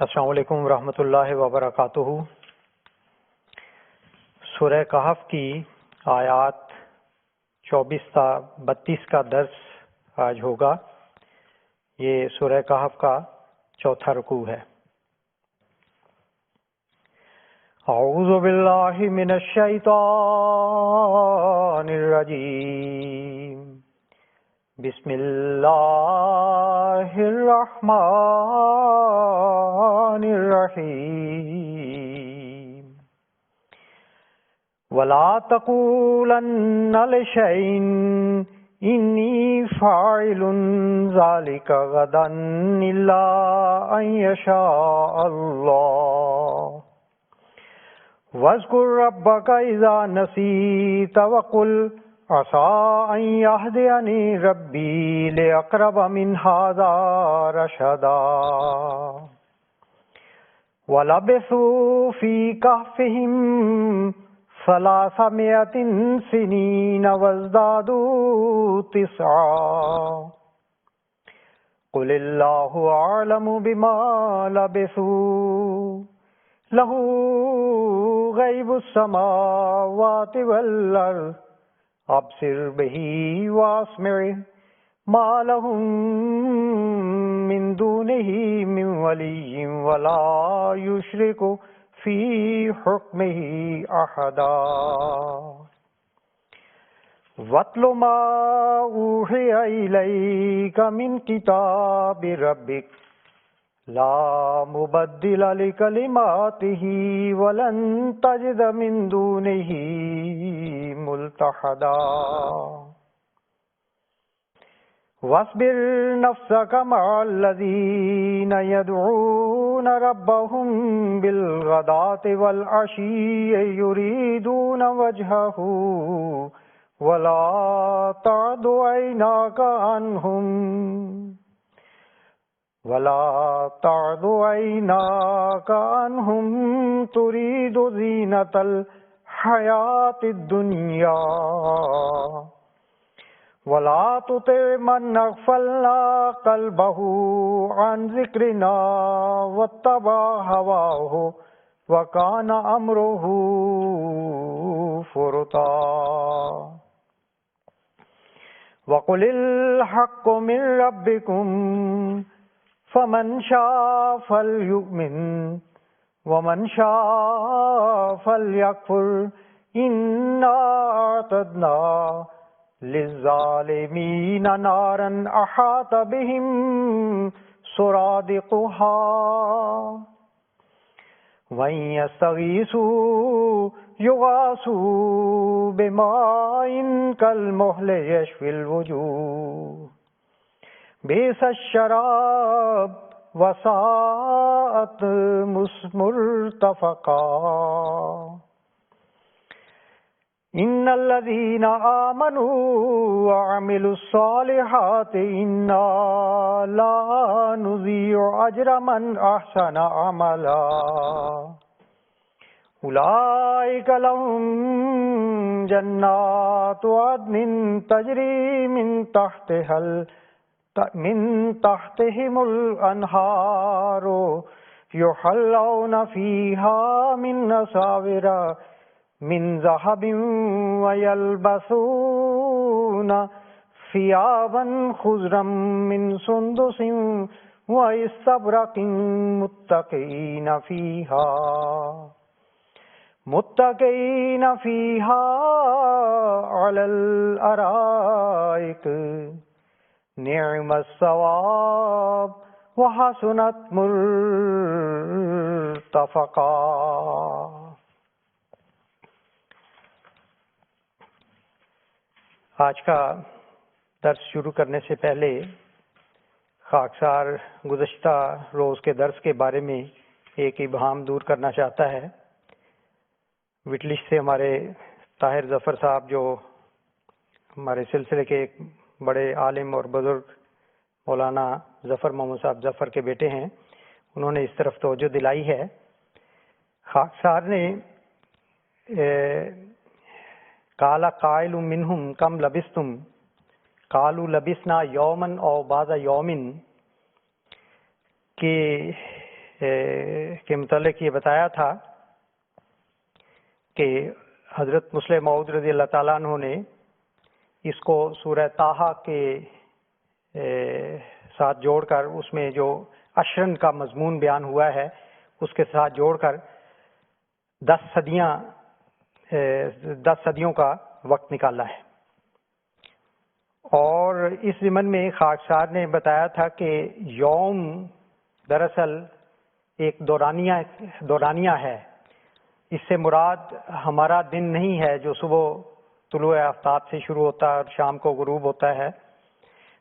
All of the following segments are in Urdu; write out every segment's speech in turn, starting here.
السلام علیکم ورحمۃ اللہ وبرکاتہ۔ سورہ کہف کی آیات 24 تا 32 کا درس آج ہوگا۔ یہ سورہ کہف کا چوتھا رکوع ہے۔ اعوذ باللہ من الشیطان الرجیم، بسم اللہ الرحمن الرحیم۔ ولا تقولن لشیء انی فاعل ذلک غدا الا ان یشاء اللہ، واذکر ربک اذا نسیت وقل عسى أن يهديني ربي لأقرب من هذا رشدا۔ ولبثوا في كهفهم 300 سنين وازدادوا 9۔ قل الله أعلم بما لبثوا، له غيب السماوات والأرض، ابصر به واسمع، ما لهم من دونه من ولي ولا يشرك في حكمه احدا۔ واتل ما اوحي اليك من كتاب ربك، لا مبدل لكلماته ولن تجد من دونه ملتحدا۔ واصبر نفسك مع الذين يدعون ربهم بالغداة والعشي يريدون وجهه، ولا تعد عيناك عنهم تريد زينة الحياة الدنيا، ولا تطع من اغفلنا قلبه عن ذكرنا واتبع هواه وكان امره فرطا۔ وقل الحق من ربكم فمن شاء فليؤمن ومن شاء فليكفر، إنا أعتدنا للظالمين نارا أحاط بهم سرادقها، وإن يستغيثوا يغاثوا بماء كالمهل يشفي الوجوه، بئس الشراب وساءت مرتفقا۔ ان الذين آمنوا وعملوا الصالحات انا لا نضيع اجر من احسن عملا، اولئك لهم جنات عدن تجري من تحتهم الانهار، يحلون فيها من أساور من ذهب ويلبسون ثيابا خضرا من سندس واستبرق متكئين فيها على الأرائك، نعم الثواب وحسنت مرتفقا۔ آج کا درس شروع کرنے سے پہلے خاکسار گزشتہ روز کے درس کے بارے میں ایک ابہام دور کرنا چاہتا ہے۔ وٹلش سے ہمارے طاہر ظفر صاحب، جو ہمارے سلسلے کے ایک بڑے عالم اور بزرگ مولانا ظفر محمد صاحب ظفر کے بیٹے ہیں، انہوں نے اس طرف توجہ دلائی ہے۔ خاکسار نے قال قائل منهم کم لبستم قالوا لبسنا یومن او بعض یومن کہ کے متعلق یہ بتایا تھا کہ حضرت مسلم موعود رضی اللہ تعالیٰ عنہ نے اس کو سورہ طٰہٰ کے ساتھ جوڑ کر اس میں جو عشرن کا مضمون بیان ہوا ہے اس کے ساتھ جوڑ کر 10 صدیوں کا وقت نکالا ہے. اور اس ضمن میں خاکسار نے بتایا تھا کہ یوم دراصل ایک دورانیہ ہے. اس سے مراد ہمارا دن نہیں ہے جو صبح طلوع آفتاب سے شروع ہوتا ہے اور شام کو غروب ہوتا ہے،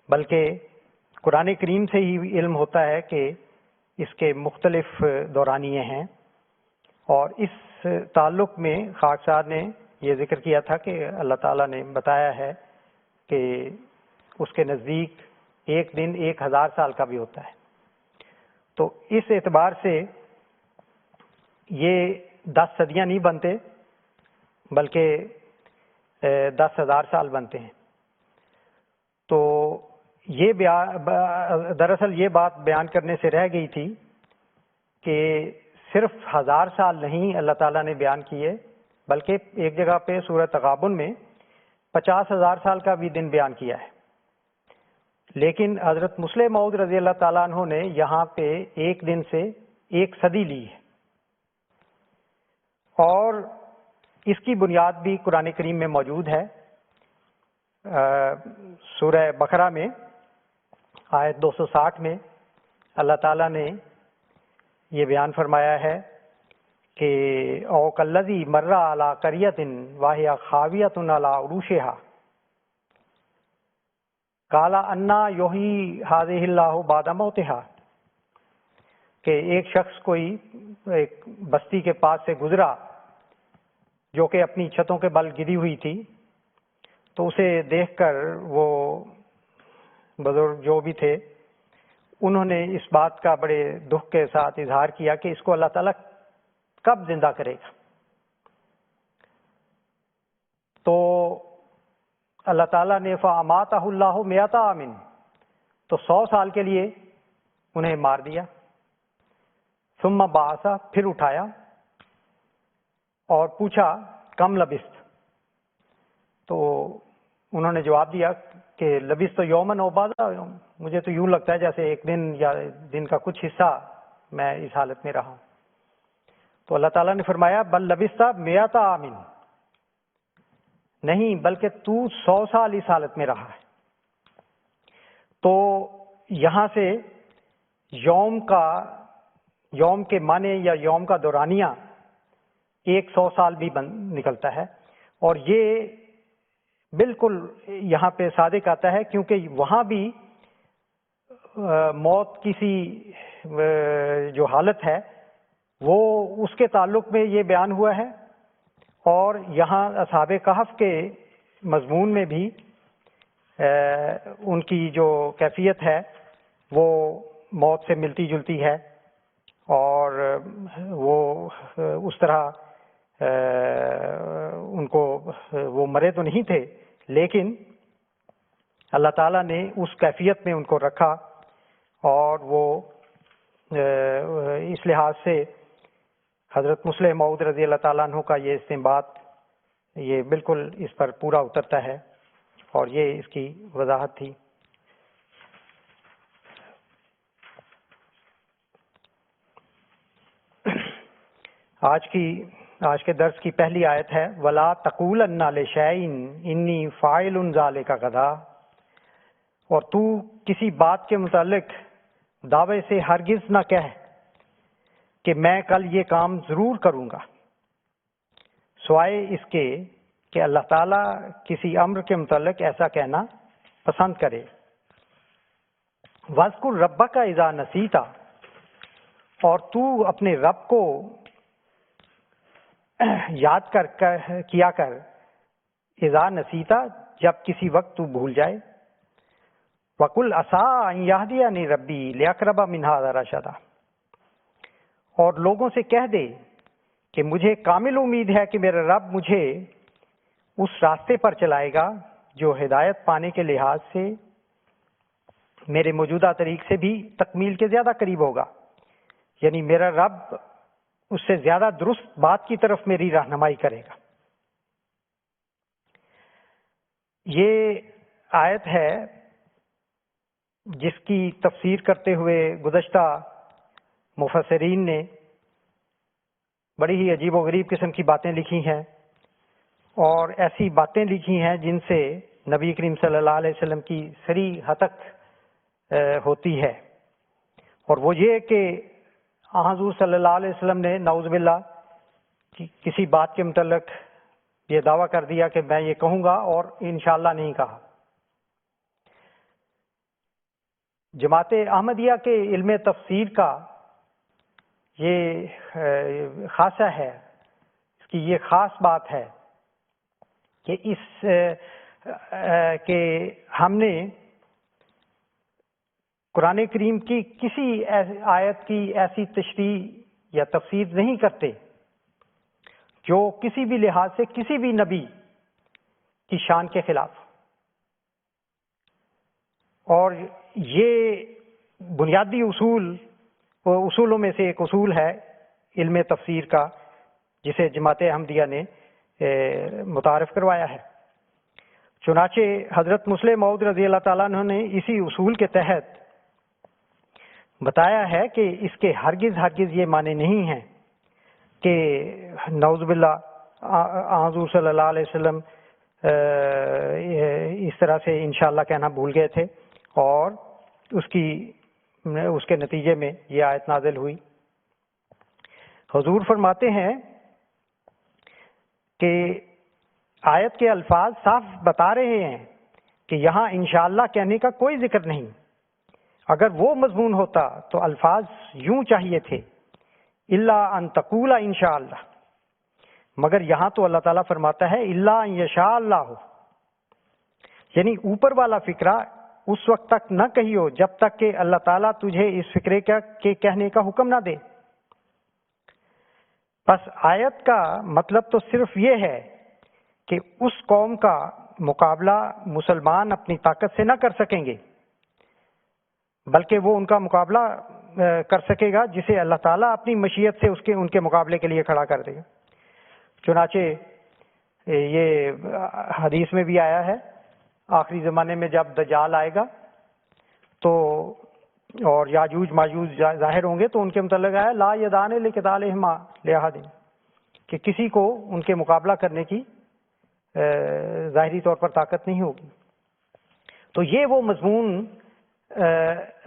بلکہ قرآن کریم سے ہی علم ہوتا ہے کہ اس کے مختلف دورانیے ہیں. اور اس تعلق میں خاکسار نے یہ ذکر کیا تھا کہ اللہ تعالیٰ نے بتایا ہے کہ اس کے نزدیک ایک دن 1000 سال کا بھی ہوتا ہے. تو اس اعتبار سے یہ 10 صدیاں نہیں بنتے بلکہ 10,000 سال بنتے ہیں. تو یہ دراصل یہ بات بیان کرنے سے رہ گئی تھی کہ صرف 1000 سال نہیں اللہ تعالیٰ نے بیان کیے، بلکہ ایک جگہ پہ سورہ تغابن میں 50,000 سال کا بھی دن بیان کیا ہے. لیکن حضرت مسلم موعود رضی اللہ تعالیٰ عنہ نے یہاں پہ ایک دن سے 1 صدی لی ہے. اور اس کی بنیاد بھی قرآن کریم میں موجود ہے. سورہ بقرہ میں آیت 260 میں اللہ تعالیٰ نے یہ بیان فرمایا ہے کہ او کالذی مر علی قریۃ وہی خاویۃ علی عروشہا قال انا یحیی ہذہ اللہ بعد موتہا، کہ ایک شخص کوئی ایک بستی کے پاس سے گزرا جو کہ اپنی چھتوں کے بل گری ہوئی تھی، تو اسے دیکھ کر وہ بزرگ جو بھی تھے انہوں نے اس بات کا بڑے دکھ کے ساتھ اظہار کیا کہ اس کو اللہ تعالیٰ کب زندہ کرے گا. تو اللہ تعالیٰ نے فَأَمَاتَهُ اللَّهُ مِئَةَ عَامٍ، تو 100 سال کے لیے انہیں مار دیا. ثم بعث، پھر اٹھایا اور پوچھا کم لبثت، تو انہوں نے جواب دیا کہ لبثت یومن و بعض یوم، مجھے تو یوں لگتا ہے جیسے ایک دن یا دن کا کچھ حصہ میں اس حالت میں رہا. تو اللہ تعالیٰ نے فرمایا بل لبثت 100 عام، نہیں بلکہ تو 100 سال اس حالت میں رہا ہے. تو یہاں سے یوم کے معنی یا یوم کا دورانیہ 100 سال بھی نکلتا ہے. اور یہ بالکل یہاں پہ صادق آتا ہے کیونکہ وہاں بھی موت کسی جو حالت ہے وہ اس کے تعلق میں یہ بیان ہوا ہے، اور یہاں اصحاب کہف کے مضمون میں بھی ان کی جو کیفیت ہے وہ موت سے ملتی جلتی ہے، اور وہ اس طرح ان کو وہ مرے تو نہیں تھے لیکن اللہ تعالیٰ نے اس کیفیت میں ان کو رکھا. اور وہ اس لحاظ سے حضرت مسلم موعود رضی اللہ تعالیٰ عنہ کا یہ استنباط یہ بالکل اس پر پورا اترتا ہے، اور یہ اس کی وضاحت تھی. آج کے درس کی پہلی آیت ہے وَلَا تَقُولَنَّ لِشَيْءٍ إِنِّي فَاعِلٌ ذَلِكَ غَدًا، اور تو کسی بات کے متعلق دعوے سے ہرگز نہ کہہ کہ میں کل یہ کام ضرور کروں گا، سوائے اس کے کہ اللہ تعالیٰ کسی امر کے متعلق ایسا کہنا پسند کرے. وَاذْكُرْ رَبَّكَ إِذَا نَسِيتَ، اور تو اپنے رب کو یاد کیا کر اذا نسیتا، جب کسی وقت تو بھول جائے. وَقُلْ عَسَىٰ أَن يَهْدِيَنِي رَبِّي لِأَقْرَبَ مِنْ هَٰذَا رَشَدًا، اور لوگوں سے کہہ دے کہ مجھے کامل امید ہے کہ میرا رب مجھے اس راستے پر چلائے گا جو ہدایت پانے کے لحاظ سے میرے موجودہ طریق سے بھی تکمیل کے زیادہ قریب ہوگا. یعنی میرا رب اس سے زیادہ درست بات کی طرف میری رہنمائی کرے گا۔ یہ آیت ہے جس کی تفسیر کرتے ہوئے گزشتہ مفسرین نے بڑی ہی عجیب و غریب قسم کی باتیں لکھی ہیں، اور ایسی باتیں لکھی ہیں جن سے نبی کریم صلی اللہ علیہ وسلم کی صریح ہتک ہوتی ہے، اور وہ یہ کہ حضور صلی اللہ علیہ وسلم نے نعوذ باللہ کسی بات کے متعلق یہ دعویٰ کر دیا کہ میں یہ کہوں گا اور انشاءاللہ نہیں کہا۔ جماعت احمدیہ کے علم تفسیر کا یہ خاصہ ہے، اس کی یہ خاص بات ہے کہ ہم نے قرآن کریم کی کسی آیت کی ایسی تشریح یا تفسیر نہیں کرتے جو کسی بھی لحاظ سے کسی بھی نبی کی شان کے خلاف، اور یہ بنیادی اصولوں میں سے ایک اصول ہے علم تفسیر کا، جسے جماعت احمدیہ نے متعارف کروایا ہے۔ چنانچہ حضرت مسلم موعود رضی اللہ تعالیٰ عنہ نے اسی اصول کے تحت بتایا ہے کہ اس کے ہرگز یہ معنی نہیں ہیں کہ نعوذ باللہ حضور صلی اللہ علیہ وسلم اس طرح سے انشاءاللہ کہنا بھول گئے تھے اور اس کے نتیجے میں یہ آیت نازل ہوئی۔ حضور فرماتے ہیں کہ آیت کے الفاظ صاف بتا رہے ہیں کہ یہاں انشاءاللہ کہنے کا کوئی ذکر نہیں۔ اگر وہ مضمون ہوتا تو الفاظ یوں چاہیے تھے، الا ان تقول انشاءاللہ، مگر یہاں تو اللہ تعالیٰ فرماتا ہے الا ان یشاء اللہ، یعنی اوپر والا فقرہ اس وقت تک نہ کہیو جب تک کہ اللہ تعالیٰ تجھے اس فقرے کے کہنے کا حکم نہ دے۔ بس آیت کا مطلب تو صرف یہ ہے کہ اس قوم کا مقابلہ مسلمان اپنی طاقت سے نہ کر سکیں گے، بلکہ وہ ان کا مقابلہ کر سکے گا جسے اللہ تعالیٰ اپنی مشیت سے ان کے مقابلے کے لیے کھڑا کر دے گا۔ چنانچہ یہ حدیث میں بھی آیا ہے، آخری زمانے میں جب دجال آئے گا تو اور یاجوج ماجوج ظاہر ہوں گے تو ان کے متعلق آیا لا یدان لقتالہما لاحد، کہ کسی کو ان کے مقابلہ کرنے کی ظاہری طور پر طاقت نہیں ہوگی۔ تو یہ وہ مضمون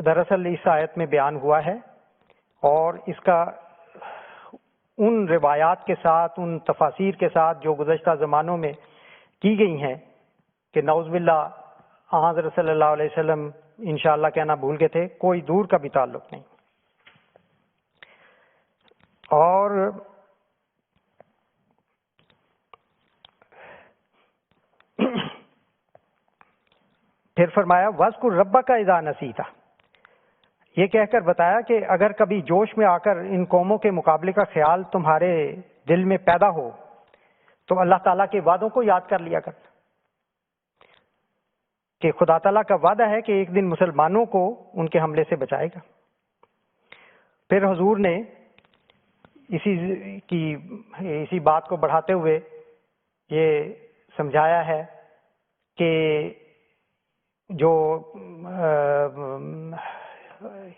دراصل اس آیت میں بیان ہوا ہے، اور اس کا ان روایات کے ساتھ، ان تفاسیر کے ساتھ جو گزشتہ زمانوں میں کی گئی ہیں کہ نعوذ باللہ حضرت صلی اللہ علیہ وسلم انشاءاللہ کہنا بھول گئے تھے، کوئی دور کا بھی تعلق نہیں۔ اور پھر فرمایا وَاذْكُرْ رَبَّكَ اِذَا نَسِيتَ، یہ کہہ کر بتایا کہ اگر کبھی جوش میں آ کر ان قوموں کے مقابلے کا خیال تمہارے دل میں پیدا ہو تو اللہ تعالیٰ کے وعدوں کو یاد کر لیا کر، کہ خدا تعالیٰ کا وعدہ ہے کہ ایک دن مسلمانوں کو ان کے حملے سے بچائے گا۔ پھر حضور نے اسی بات کو بڑھاتے ہوئے یہ سمجھایا ہے کہ جو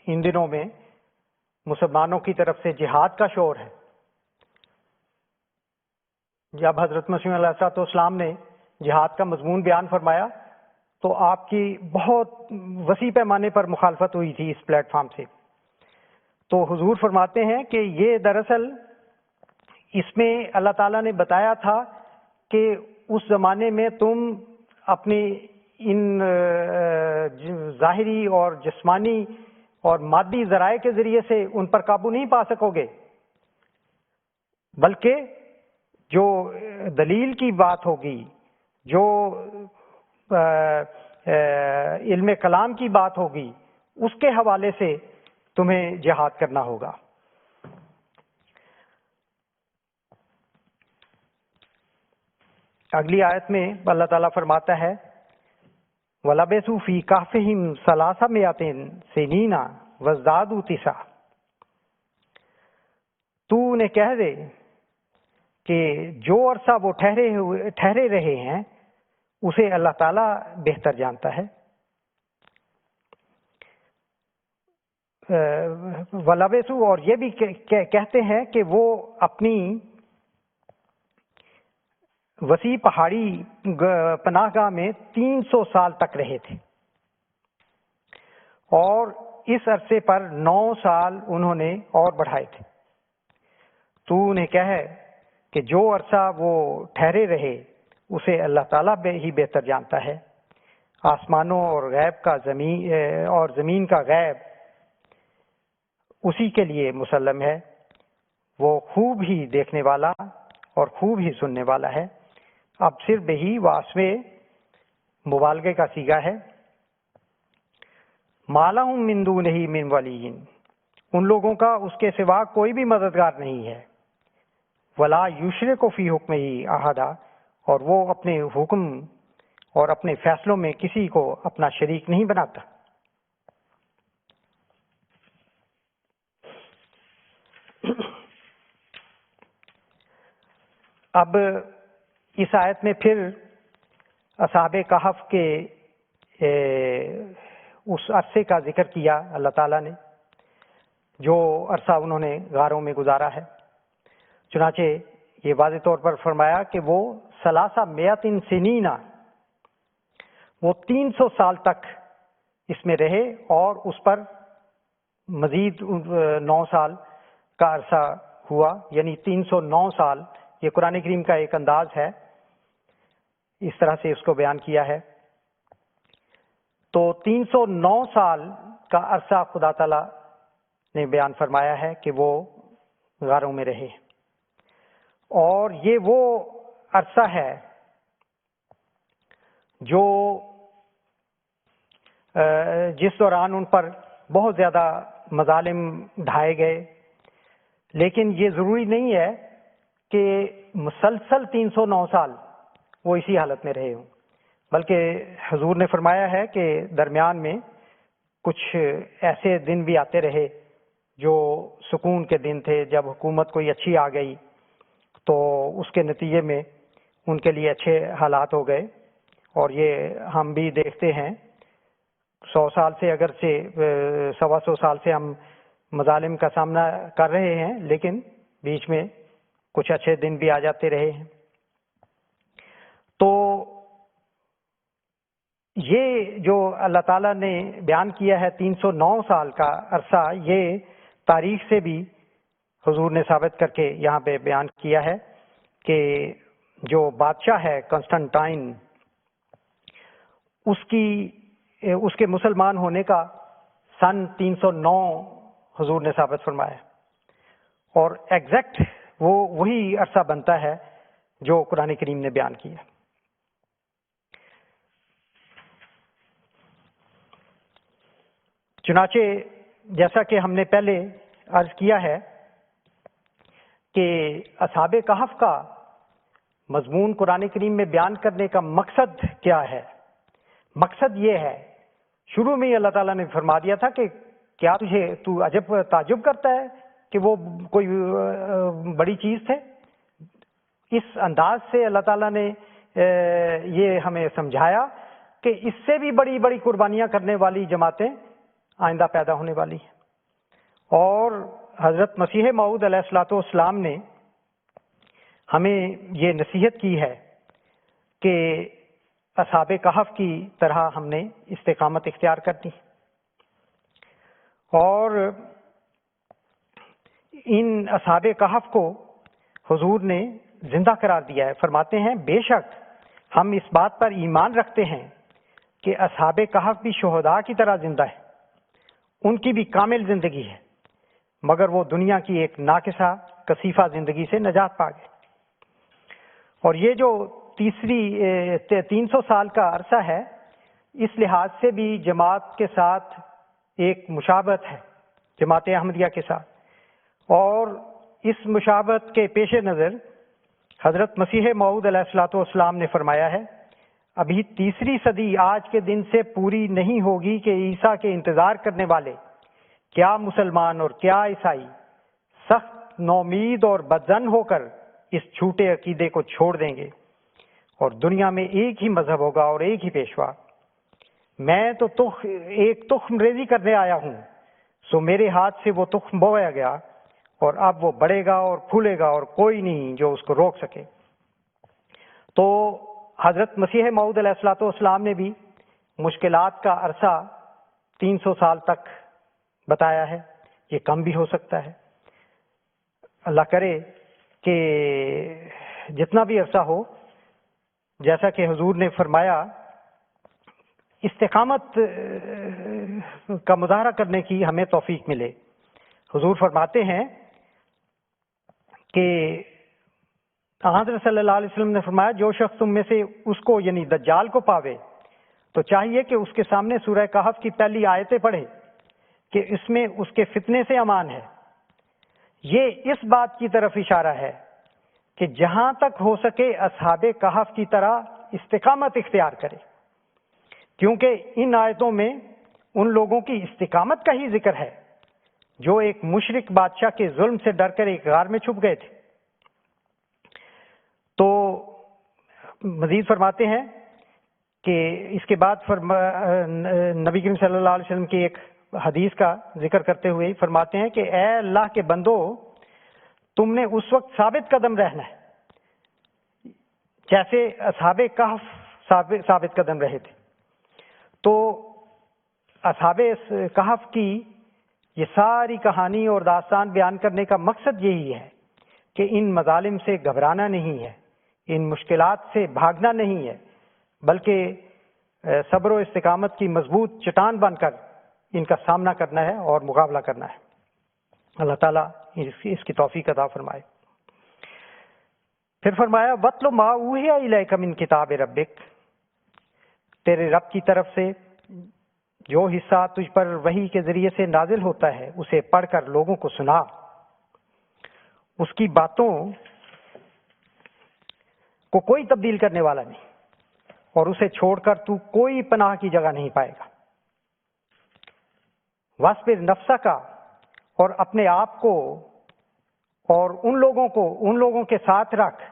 ان دنوں میں مسلمانوں کی طرف سے جہاد کا شور ہے، جب حضرت مسیح علیہ السلام نے جہاد کا مضمون بیان فرمایا تو آپ کی بہت وسیع پیمانے پر مخالفت ہوئی تھی اس پلیٹ فارم سے۔ تو حضور فرماتے ہیں کہ یہ دراصل اس میں اللہ تعالیٰ نے بتایا تھا کہ اس زمانے میں تم اپنی ان ظاہری اور جسمانی اور مادی ذرائع کے ذریعے سے ان پر قابو نہیں پا سکو گے، بلکہ جو دلیل کی بات ہوگی، جو علم کلام کی بات ہوگی، اس کے حوالے سے تمہیں جہاد کرنا ہوگا۔ اگلی آیت میں اللہ تعالیٰ فرماتا ہے وَلَبِثُوا فِي كَهْفِهِمْ 300 سِنِينَ وَازْدَادُوا 9، تو انہیں کہہ دے کہ جو عرصہ وہ ٹھہرے رہے ہیں اسے اللہ تعالیٰ بہتر جانتا ہے. ولبسو، اور یہ بھی کہتے ہیں کہ وہ اپنی وسیع پہاڑی پناہ گاہ میں 300 سال تک رہے تھے، اور اس عرصے پر 9 سال انہوں نے اور بڑھائے تھے. تو انہیں کہے کہ جو عرصہ وہ ٹھہرے رہے اسے اللہ تعالیٰ ہی بہتر جانتا ہے. آسمانوں اور زمین کا غیب اسی کے لیے مسلم ہے. وہ خوب ہی دیکھنے والا اور خوب ہی سننے والا ہے. اب صرف بہی واسوے مبالغے کا صیغہ ہے. مالہم من دونہ من ولی، ان لوگوں کا اس کے سوا کوئی بھی مددگار نہیں ہے. ولا یشرک فی حکمہ احدا، اور وہ اپنے حکم اور اپنے فیصلوں میں کسی کو اپنا شریک نہیں بناتا. اب اس آیت میں پھر اصحاب کہف کے اس عرصے کا ذکر کیا اللہ تعالیٰ نے، جو عرصہ انہوں نے غاروں میں گزارا ہے. چنانچہ یہ واضح طور پر فرمایا کہ وہ 300 سنین، وہ 300 سال تک اس میں رہے، اور اس پر مزید 9 سال کا عرصہ ہوا، یعنی 309 سال. یہ قرآن کریم کا ایک انداز ہے، اس طرح سے اس کو بیان کیا ہے. تو 309 سال کا عرصہ خدا تعالیٰ نے بیان فرمایا ہے کہ وہ غاروں میں رہے، اور یہ وہ عرصہ ہے جو جس دوران ان پر بہت زیادہ مظالم ڈھائے گئے. لیکن یہ ضروری نہیں ہے کہ مسلسل 309 سال وہ اسی حالت میں رہے ہوں، بلکہ حضور نے فرمایا ہے کہ درمیان میں کچھ ایسے دن بھی آتے رہے جو سکون کے دن تھے. جب حکومت کوئی اچھی آ گئی تو اس کے نتیجے میں ان کے لیے اچھے حالات ہو گئے. اور یہ ہم بھی دیکھتے ہیں، 100 سال سے اگرچہ 125 سال سے ہم مظالم کا سامنا کر رہے ہیں، لیکن بیچ میں کچھ اچھے دن بھی آ جاتے رہے ہیں. تو یہ جو اللہ تعالیٰ نے بیان کیا ہے 309 سال کا عرصہ، یہ تاریخ سے بھی حضور نے ثابت کر کے یہاں پہ بیان کیا ہے کہ جو بادشاہ ہے کنسٹنٹائن، اس کے مسلمان ہونے کا سن 309 حضور نے ثابت فرمایا، اور ایگزیکٹ وہی عرصہ بنتا ہے جو قرآن کریم نے بیان کیا. چنانچہ جیسا کہ ہم نے پہلے عرض کیا ہے کہ اصحاب کہف کا مضمون قرآن کریم میں بیان کرنے کا مقصد کیا ہے. مقصد یہ ہے، شروع میں ہی اللہ تعالیٰ نے فرما دیا تھا کہ کیا تو عجب تعجب کرتا ہے کہ وہ کوئی بڑی چیز تھے. اس انداز سے اللہ تعالیٰ نے یہ ہمیں سمجھایا کہ اس سے بھی بڑی بڑی قربانیاں کرنے والی جماعتیں آئندہ پیدا ہونے والی ہیں. اور حضرت مسیح موعود علیہ الصلوۃ والسلام نے ہمیں یہ نصیحت کی ہے کہ اصحاب کہف کی طرح ہم نے استقامت اختیار کرنی، اور ان اصحاب کہف کو حضور نے زندہ قرار دیا ہے. فرماتے ہیں بے شک ہم اس بات پر ایمان رکھتے ہیں کہ اصحاب کہف بھی شہداء کی طرح زندہ ہے، ان کی بھی کامل زندگی ہے، مگر وہ دنیا کی ایک ناقصہ کثیفہ زندگی سے نجات پا گئے. اور یہ جو 300 سال کا عرصہ ہے، اس لحاظ سے بھی جماعت کے ساتھ ایک مشابہت ہے، جماعت احمدیہ کے ساتھ. اور اس مشابہت کے پیش نظر حضرت مسیح موعود علیہ الصلوۃ والسلام نے فرمایا ہے ابھی تیسری صدی آج کے دن سے پوری نہیں ہوگی کہ عیسیٰ کے انتظار کرنے والے کیا مسلمان اور کیا عیسائی سخت نومید اور بدظن ہو کر اس جھوٹے عقیدے کو چھوڑ دیں گے اور دنیا میں ایک ہی مذہب ہوگا اور ایک ہی پیشوا۔ میں تو ایک تخم ریزی کرنے آیا ہوں، سو میرے ہاتھ سے وہ تخم بویا گیا اور اب وہ بڑھے گا اور پھولے گا اور کوئی نہیں جو اس کو روک سکے۔ تو حضرت مسیح موعود علیہ الصلوۃ والسلام نے بھی مشکلات کا عرصہ 300 سال تک بتایا ہے، یہ کم بھی ہو سکتا ہے۔ اللہ کرے کہ جتنا بھی عرصہ ہو، جیسا کہ حضور نے فرمایا، استقامت کا مظاہرہ کرنے کی ہمیں توفیق ملے۔ حضور فرماتے ہیں کہ حضرت صلی اللہ علیہ وسلم نے فرمایا، جو شخص تم میں سے اس کو یعنی دجال کو پاوے تو چاہیے کہ اس کے سامنے سورہ کہف کی پہلی آیتیں پڑھے کہ اس میں اس کے فتنے سے امان ہے۔ یہ اس بات کی طرف اشارہ ہے کہ جہاں تک ہو سکے اصحاب کہف کی طرح استقامت اختیار کرے، کیونکہ ان آیتوں میں ان لوگوں کی استقامت کا ہی ذکر ہے جو ایک مشرک بادشاہ کے ظلم سے ڈر کر ایک غار میں چھپ گئے تھے۔ تو مزید فرماتے ہیں کہ اس کے بعد نبی کریم صلی اللہ علیہ وسلم کی ایک حدیث کا ذکر کرتے ہوئے فرماتے ہیں کہ اے اللہ کے بندو، تم نے اس وقت ثابت قدم رہنا ہے جیسے اصحاب کہف ثابت قدم رہے تھے۔ تو اصحاب کہف کی یہ ساری کہانی اور داستان بیان کرنے کا مقصد یہی ہے کہ ان مظالم سے گھبرانا نہیں ہے، ان مشکلات سے بھاگنا نہیں ہے، بلکہ صبر و استقامت کی مضبوط چٹان بن کر ان کا سامنا کرنا ہے اور مقابلہ کرنا ہے۔ اللہ تعالیٰ اس کی توفیق عطا فرمائے۔ پھر فرمایا وَاتْلُ مَا أُوحِیَ إِلَيْکَ مِن کتاب ربک، تیرے رب کی طرف سے جو حصہ تجھ پر وحی کے ذریعے سے نازل ہوتا ہے اسے پڑھ کر لوگوں کو سنا، اس کی باتوں کو کوئی تبدیل کرنے والا نہیں اور اسے چھوڑ کر تو کوئی پناہ کی جگہ نہیں پائے گا۔ وَاصْبِرْ نَفْسَکَ، اور اپنے آپ کو اور ان لوگوں کے ساتھ رکھ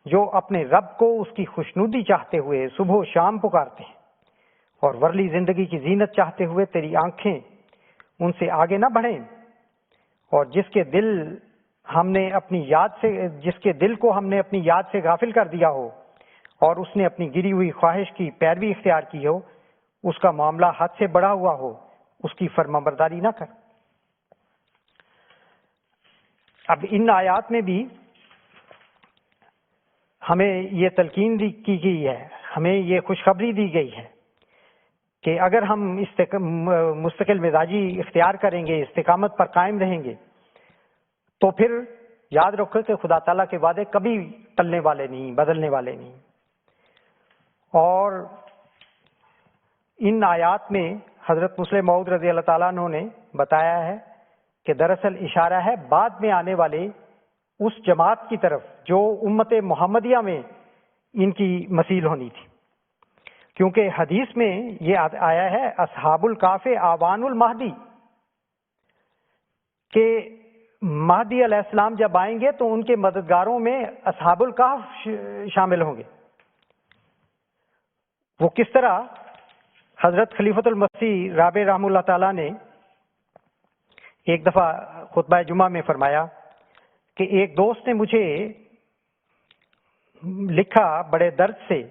جو اپنے رب کو اس کی خوشنودی چاہتے ہوئے صبح و شام پکارتے ہیں، اور ورلی زندگی کی زینت چاہتے ہوئے تیری آنکھیں ان سے آگے نہ بڑھیں، اور جس کے دل کو ہم نے اپنی یاد سے غافل کر دیا ہو اور اس نے اپنی گری ہوئی خواہش کی پیروی اختیار کی ہو، اس کا معاملہ حد سے بڑا ہوا ہو، اس کی فرمانبرداری نہ کر۔ اب ان آیات میں بھی ہمیں یہ تلقین کی گئی ہے، ہمیں یہ خوشخبری دی گئی ہے کہ اگر ہم مستقل مزاجی اختیار کریں گے، استقامت پر قائم رہیں گے، تو پھر یاد رکھو کہ خدا تعالیٰ کے وعدے کبھی ٹلنے والے نہیں، بدلنے والے نہیں۔ اور ان آیات میں حضرت مسلم موعود رضی اللہ تعالیٰ عنہ نے بتایا ہے کہ دراصل اشارہ ہے بعد میں آنے والے اس جماعت کی طرف جو امت محمدیہ میں ان کی مثیل ہونی تھی، کیونکہ حدیث میں یہ آیا ہے اصحاب الکہف آوان المہدی، کہ مہدی علیہ السلام جب آئیں گے تو ان کے مددگاروں میں اصحاب الکہف شامل ہوں گے۔ وہ کس طرح؟ حضرت خلیفۃ المسیح رابع رحمہ اللہ تعالیٰ نے ایک دفعہ خطبہ جمعہ میں فرمایا کہ ایک دوست نے مجھے لکھا بڑے درد سے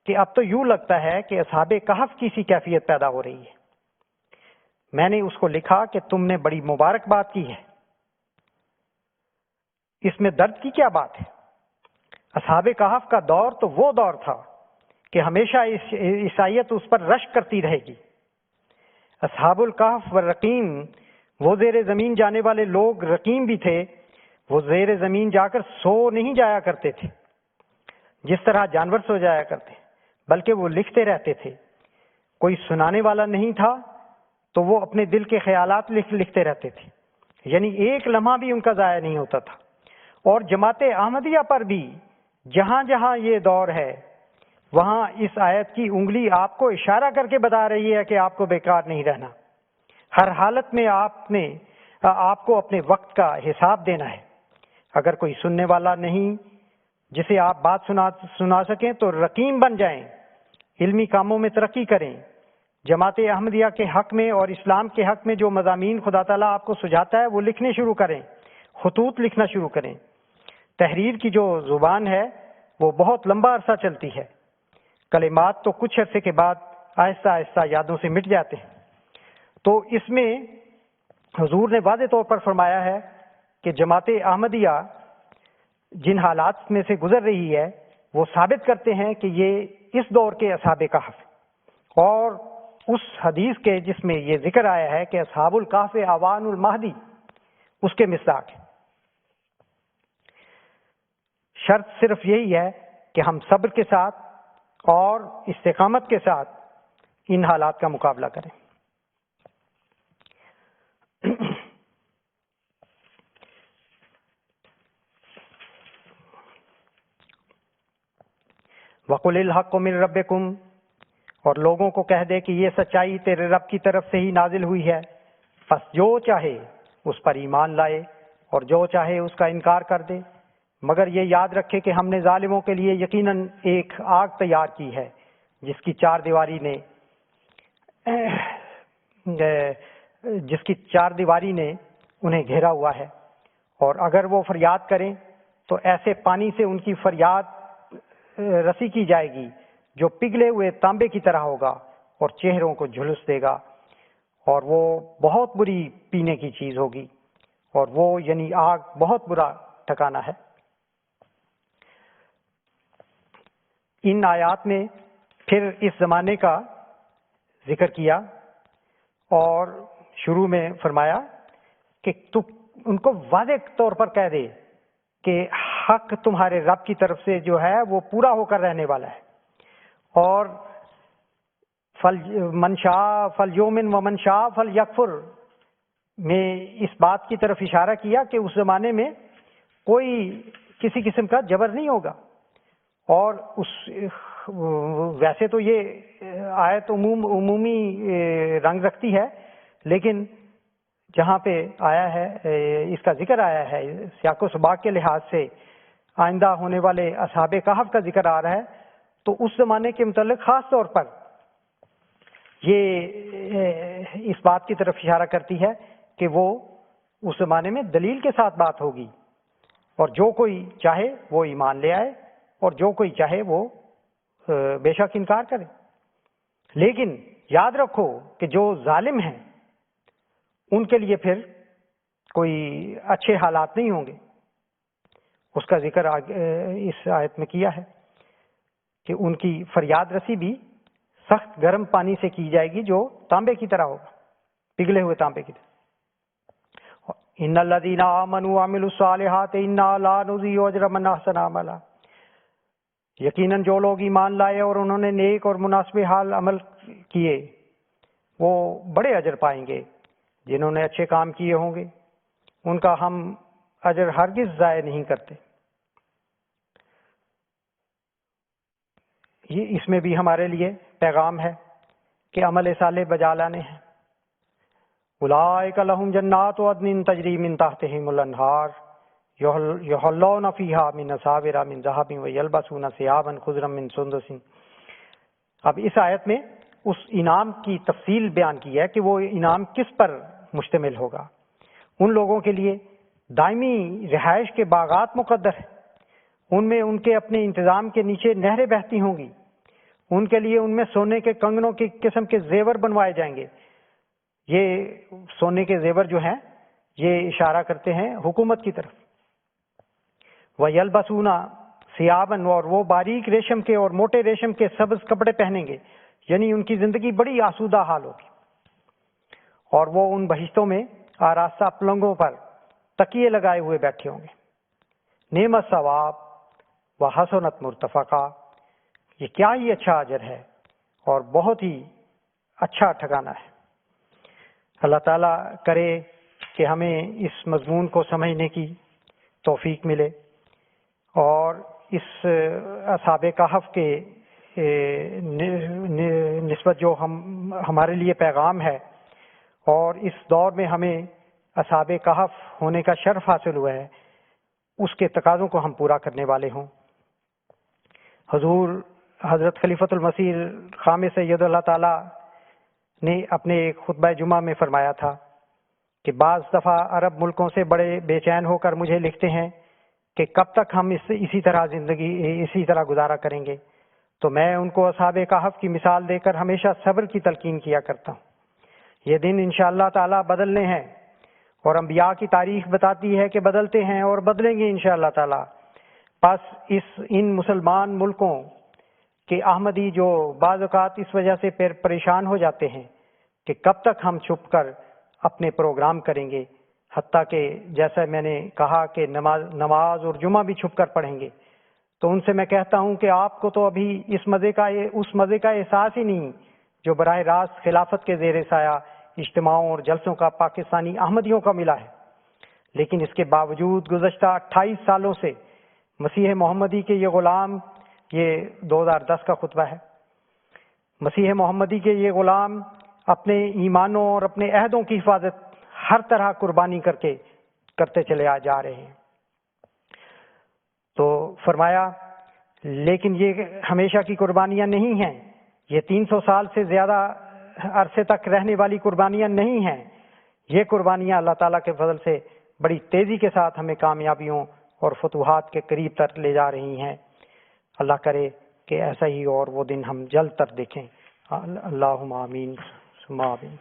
کہ اب تو یوں لگتا ہے کہ اصحاب کہف کی سی کیفیت پیدا ہو رہی ہے۔ میں نے اس کو لکھا کہ تم نے بڑی مبارک بات کی ہے، اس میں درد کی کیا بات ہے؟ اصحاب کہف کا دور تو وہ دور تھا کہ ہمیشہ عیسائیت اس پر رشک کرتی رہے گی۔ اصحاب الکہف والرقیم، وہ زیر زمین جانے والے لوگ رقیم بھی تھے، وہ زیر زمین جا کر سو نہیں جایا کرتے تھے جس طرح جانور سو جایا کرتے، بلکہ وہ لکھتے رہتے تھے۔ کوئی سنانے والا نہیں تھا تو وہ اپنے دل کے خیالات لکھتے رہتے تھے، یعنی ایک لمحہ بھی ان کا ضائع نہیں ہوتا تھا۔ اور جماعت احمدیہ پر بھی جہاں جہاں یہ دور ہے وہاں اس آیت کی انگلی آپ کو اشارہ کر کے بتا رہی ہے کہ آپ کو بیکار نہیں رہنا، ہر حالت میں آپ نے آپ کو اپنے وقت کا حساب دینا ہے۔ اگر کوئی سننے والا نہیں جسے آپ بات سنا سکیں تو رقیم بن جائیں، علمی کاموں میں ترقی کریں۔ جماعت احمدیہ کے حق میں اور اسلام کے حق میں جو مضامین خدا تعالیٰ آپ کو سجاتا ہے وہ لکھنے شروع کریں، خطوط لکھنا شروع کریں۔ تحریر کی جو زبان ہے وہ بہت لمبا عرصہ چلتی ہے، کلمات تو کچھ عرصے کے بعد آہستہ آہستہ یادوں سے مٹ جاتے ہیں۔ تو اس میں حضور نے واضح طور پر فرمایا ہے کہ جماعت احمدیہ جن حالات میں سے گزر رہی ہے وہ ثابت کرتے ہیں کہ یہ اس دور کے اصحاب کہف اور اس حدیث کے جس میں یہ ذکر آیا ہے کہ اصحاب الکہف اوان المہدی اس کے مصداق ہے۔ شرط صرف یہی ہے کہ ہم صبر کے ساتھ اور استقامت کے ساتھ ان حالات کا مقابلہ کریں۔ وَقُلِ الْحَقُّ مِن رَبِّكُمْ، اور لوگوں کو کہہ دے کہ یہ سچائی تیرے رب کی طرف سے ہی نازل ہوئی ہے، پس جو چاہے اس پر ایمان لائے اور جو چاہے اس کا انکار کر دے، مگر یہ یاد رکھے کہ ہم نے ظالموں کے لیے یقیناً ایک آگ تیار کی ہے جس کی چار دیواری نے انہیں گھیرا ہوا ہے، اور اگر وہ فریاد کریں تو ایسے پانی سے ان کی فریاد رسی کی جائے گی جو پگھلے ہوئے تانبے کی طرح ہوگا اور چہروں کو جھلس دے گا، اور وہ بہت بری پینے کی چیز ہوگی، اور وہ یعنی آگ بہت برا ٹھکانہ ہے۔ ان آیات میں پھر اس زمانے کا ذکر کیا اور شروع میں فرمایا کہ تو ان کو واضح طور پر کہہ دے کہ حق تمہارے رب کی طرف سے جو ہے وہ پورا ہو کر رہنے والا ہے، اور من شاء فلیؤمن ومن شاء فلیکفر میں اس بات کی طرف اشارہ کیا کہ اس زمانے میں کوئی کسی قسم کا جبر نہیں ہوگا، اور ویسے تو یہ آیت عمومی رنگ رکھتی ہے، لیکن جہاں پہ آیا ہے اس کا ذکر آیا ہے سیاق و سباق کے لحاظ سے آئندہ ہونے والے اصحاب کہف کا ذکر آ رہا ہے، تو اس زمانے کے متعلق خاص طور پر یہ اس بات کی طرف اشارہ کرتی ہے کہ وہ اس زمانے میں دلیل کے ساتھ بات ہوگی، اور جو کوئی چاہے وہ ایمان لے آئے اور جو کوئی چاہے وہ بے شک انکار کرے۔ لیکن یاد رکھو کہ جو ظالم ہیں ان کے لیے پھر کوئی اچھے حالات نہیں ہوں گے۔ اس کا ذکر اس آیت میں کیا ہے کہ ان کی فریاد رسی بھی سخت گرم پانی سے کی جائے گی جو تانبے کی طرح ہوگا، پگھلے ہوئے تانبے کی طرح۔ ان الذین آمنوا وعملوا الصالحات انا لا نضیع اجر من احسن عملا، یقیناً جو لوگ ایمان لائے اور انہوں نے نیک اور مناسب حال عمل کیے وہ بڑے اجر پائیں گے۔ جنہوں نے اچھے کام کیے ہوں گے ان کا ہم اجر ہرگز ضائع نہیں کرتے۔ یہ اس میں بھی ہمارے لیے پیغام ہے کہ عمل صالح بجا لانے ہیں۔ اولئک لہم جنات عدن تجری من تحتہم الانہار یحلون فیہا من اساور من ذہب ویلبسون ثیابا خضرا من سندس۔ اب اس آیت میں اس انعام کی تفصیل بیان کی ہے کہ وہ انعام کس پر مشتمل ہوگا۔ ان لوگوں کے لیے دائمی رہائش کے باغات مقدر ہیں، ان میں ان کے اپنے انتظام کے نیچے نہریں بہتی ہوں گی، ان کے لیے ان میں سونے کے کنگنوں کی قسم کے زیور بنوائے جائیں گے۔ یہ سونے کے زیور جو ہیں یہ اشارہ کرتے ہیں حکومت کی طرف۔ وَيَلْبَسُونَ ثِيَابًا، اور وہ باریک ریشم کے اور موٹے ریشم کے سبز کپڑے پہنیں گے، یعنی ان کی زندگی بڑی آسودہ حال ہوگی، اور وہ ان بہشتوں میں آراستہ پلنگوں پر تکیے لگائے ہوئے بیٹھے ہوں گے۔ نعمت ثواب و حسنت مرتفقہ، یہ کیا ہی اچھا اجر ہے اور بہت ہی اچھا ٹھکانہ ہے۔ اللہ تعالیٰ کرے کہ ہمیں اس مضمون کو سمجھنے کی توفیق ملے، اور اس اصحاب کہف کے نسبت جو ہمارے لیے پیغام ہے، اور اس دور میں ہمیں اصحاب کہف ہونے کا شرف حاصل ہوا ہے اس کے تقاضوں کو ہم پورا کرنے والے ہوں۔ حضور حضرت خلیفۃ المسیح خامس سید اللہ تعالی نے اپنے ایک خطبہ جمعہ میں فرمایا تھا کہ بعض دفعہ عرب ملکوں سے بڑے بے چین ہو کر مجھے لکھتے ہیں کہ کب تک ہم اسی طرح گزارا کریں گے، تو میں ان کو اصحاب کہف کی مثال دے کر ہمیشہ صبر کی تلقین کیا کرتا ہوں۔ یہ دن انشاءاللہ تعالی بدلنے ہیں، اور انبیاء کی تاریخ بتاتی ہے کہ بدلتے ہیں اور بدلیں گے انشاءاللہ تعالی۔ پس ان مسلمان ملکوں کہ احمدی جو بعض اوقات اس وجہ سے پریشان ہو جاتے ہیں کہ کب تک ہم چھپ کر اپنے پروگرام کریں گے، حتیٰ کہ جیسا میں نے کہا کہ نماز اور جمعہ بھی چھپ کر پڑھیں گے، تو ان سے میں کہتا ہوں کہ آپ کو تو ابھی اس مزے کا احساس ہی نہیں جو براہ راست خلافت کے زیر سایہ اجتماعوں اور جلسوں کا پاکستانی احمدیوں کا ملا ہے۔ لیکن اس کے باوجود گزشتہ 28 سالوں سے مسیح محمدی کے یہ غلام، یہ 2010 کا خطبہ ہے، مسیح محمدی کے یہ غلام اپنے ایمانوں اور اپنے عہدوں کی حفاظت ہر طرح قربانی کرتے چلے جا رہے ہیں۔ تو فرمایا لیکن یہ ہمیشہ کی قربانیاں نہیں ہیں، یہ 300 سال سے زیادہ عرصے تک رہنے والی قربانیاں نہیں ہیں، یہ قربانیاں اللہ تعالیٰ کے فضل سے بڑی تیزی کے ساتھ ہمیں کامیابیوں اور فتوحات کے قریب تر لے جا رہی ہیں۔ اللہ کرے کہ ایسا ہی اور وہ دن ہم جلد تر دیکھیں۔ اللہم آمین ثم آمین۔